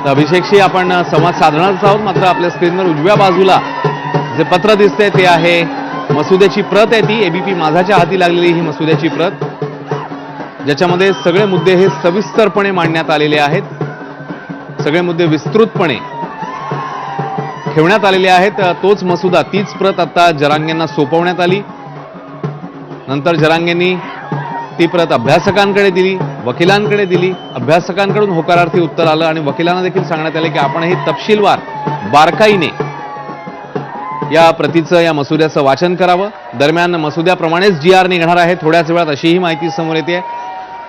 अभिषेकशी आपण संवाद साधणारच आहोत, मात्र आपल्या स्क्रीनवर उजव्या बाजूला जे पत्र दिसते ते आहे मसुद्याची प्रत आहे। ती एबीपी माझाच्या हाती लागलेली ही मसुद्याची प्रत, ज्याच्यामध्ये सगळे मुद्दे हे सविस्तरपणे मांडण्यात आलेले आहेत, सगळे मुद्दे विस्तृतपणे ठेवण्यात आलेले आहेत। तोच मसुदा, तीच प्रत आता जरांगेंना सोपवण्यात आली। नंतर जरांगेंनी ती प्रत अभ्यासकांकडे दिली, वकिलांकडे दिली। अभ्यासकांकडून होकारार्थी उत्तर आलं आणि वकिलांना देखील सांगण्यात आले की आपण हे तपशीलवार बारकाईने या प्रतीचं, या मसुद्याचं वाचन करावं। दरम्यान मसुद्याप्रमाणेच जी आर निघणार आहे थोड्याच वेळात, अशीही माहिती समोर येते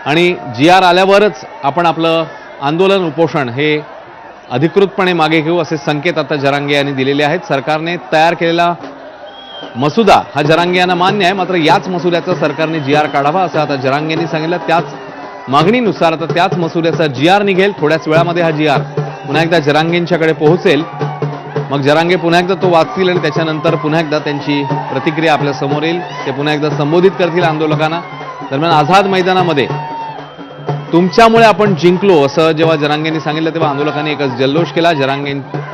आणि जी आर आल्यावरच आपण आपलं आंदोलन, उपोषण हे अधिकृतपणे मागे घेऊ, असे संकेत आता जरांगे यांनी दिलेले आहेत। सरकारने तयार केलेला मसुदा हा जरांगे यांना मान्य आहे, मात्र याच मसुद्याचा सरकारने जी आर काढावा असं आता जरांगे यांनी सांगितलं। त्याच मागणीनुसार आता त्याच मसुद्याचा जी आर निघेल। थोड्याच वेळामध्ये हा जी आर पुन्हा एकदा जरांगेंच्याकडे पोहोचेल। मग जरांगे पुन्हा एकदा तो वाचतील आणि त्याच्यानंतर पुन्हा एकदा त्यांची प्रतिक्रिया आपल्या समोर येईल। ते पुन्हा एकदा संबोधित करतील आंदोलकांना। दरम्यान आझाद मैदानामध्ये तुमच्यामुळे आपण जिंकलो असं जेव्हा जरांगेंनी सांगितलं, तेव्हा आंदोलकांनी एकच जल्लोष केला। जरांगे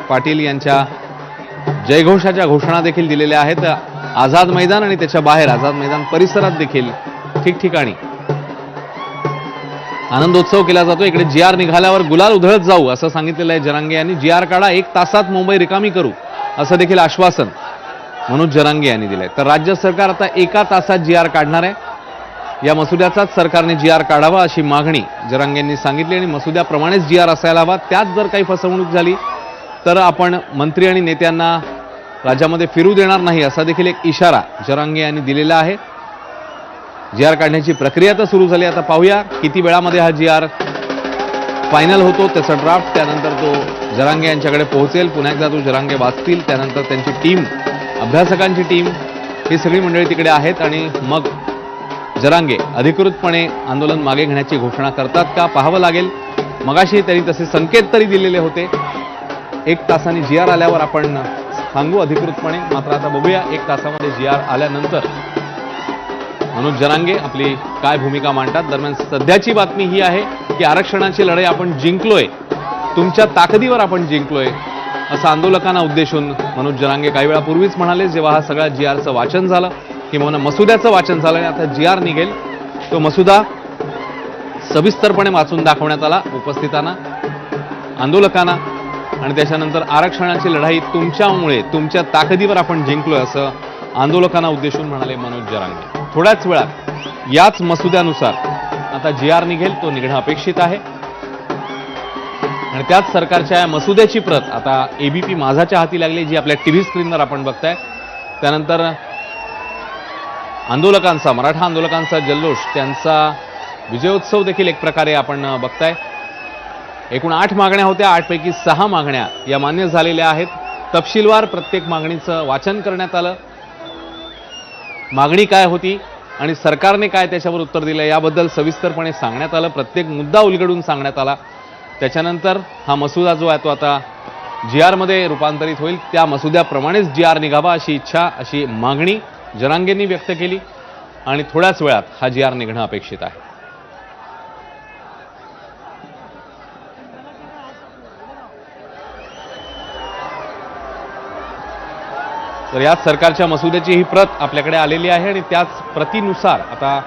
पाटील यांच्या जयघोषाच्या घोषणा देखील दिलेल्या आहेत। आझाद मैदान आणि त्याच्या बाहेर, आझाद मैदान परिसरात देखील ठिकठिकाणी आनंदोत्सव केला जातो। इकडे जी आर निघाल्यावर गुलाल उधळत जाऊ असं सांगितलेलं आहे जरांगे यांनी। जी आर काढा, 1 तासात मुंबई रिकामी करू असं देखील आश्वासन मनोज जरांगे यांनी दिलंय। तर राज्य सरकार आता 1 तासात जी आर काढणार आहे। या मसुद्याचाच सरकारने जी आर काढावा अशी मागणी जरांगेंनी सांगितली आणि मसुद्याप्रमाणेच जी आर असायला हवा। त्यात जर काही फसवणूक झाली तर आपण मंत्री आणि नेत्यांना राज्यामध्ये फिरू देणार नाही असा देखील एक इशारा जरांगे यांनी दिलेला आहे। जी आर काढण्याची प्रक्रिया तर सुरू झाली। आता पाहूया किती वेळामध्ये हा जी आर फायनल होतो, त्याचा ड्राफ्ट, त्यानंतर तो जरांगे यांच्याकडे पोहोचेल। पुन्हा एकदा तो जरांगे वाचतील, त्यानंतर त्यांची टीम, अभ्यासकांची टीम, ही सगळी मंडळी तिकडे आहेत आणि मग जरांगे अधिकृतपणे आंदोलन मागे घेण्याची घोषणा करतात का पाहावं लागेल। मगाशी त्यांनी तसे संकेत तरी दिलेले होते। 1 तासाने जी आर आल्यावर आपण सांगू अधिकृतपणे, मात्र आता बघूया 1 तासामध्ये जी आर आल्यानंतर मनोज जरांगे आपली काय भूमिका मांडतात। दरम्यान सध्याची बातमी ही आहे की आरक्षणाची लढाई आपण जिंकलोय, तुमच्या ताकदीवर आपण जिंकलोय असं आंदोलकांना उद्देशून मनोज जरांगे काही वेळापूर्वीच म्हणाले, जेव्हा हा सगळा जी आरचं वाचन झालं किंवा मसुद्याचं वाचन झालं आणि आता जी आर निघेल। तो मसुदा सविस्तरपणे वाचून दाखवण्यात आला उपस्थितांना, आंदोलकांना, आणि त्याच्यानंतर आरक्षणाची लढाई तुमच्यामुळे, तुमच्या ताकदीवर आपण जिंकलोय असं आंदोलकांना उद्देशून म्हणाले मनोज जरांगे। थोड्याच वेळात याच मसुद्यानुसार आता जी आर निघेल, तो निघणं अपेक्षित आहे आणि त्याच सरकारच्या या मसुद्याची प्रत आता एबीपी माझाच्या हाती लागली, जी आपल्या टीव्ही स्क्रीनवर आपण बघताय। त्यानंतर आंदोलकांचा, मराठा आंदोलकांचा जल्लोष, त्यांचा विजयोत्सव देखील एक प्रकारे आपण बघताय। एकूण 8 मागण्या होत्या, 8 पैकी 6 मागण्या या मान्य झालेल्या आहेत। तपशीलवार प्रत्येक मागणीचं वाचन करण्यात आलं, मागणी काय होती आणि सरकारने काय त्याच्यावर उत्तर दिलं याबद्दल सविस्तरपणे सांगण्यात आलं, प्रत्येक मुद्दा उलगडून सांगण्यात आला। त्याच्यानंतर हा मसुदा जो आहे तो आता जी आरमध्ये रूपांतरित होईल। त्या मसुद्याप्रमाणेच जी आर निघावा अशी इच्छा, अशी मागणी जरांगेंनी व्यक्त केली आणि थोड्याच वेळात हा जी आर निघणं अपेक्षित आहे। तर याच सरकारच्या मसुद्याची ही प्रत आपल्याकडे आलेली आहे आणि त्याच प्रतीनुसार आता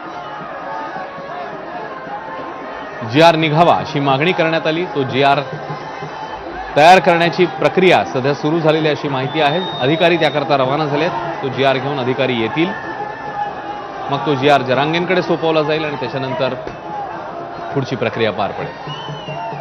जी आर निघावा अशी मागणी करण्यात आली। तो जी आर तयार करण्याची प्रक्रिया सध्या सुरू झालेली अशी माहिती आहे। अधिकारी त्याकरता रवाना झालेत, तो जी आर घेऊन अधिकारी येतील, मग तो जी आर जरांगेंकडे सोपवला जाईल आणि त्याच्यानंतर पुढची प्रक्रिया पार पडेल।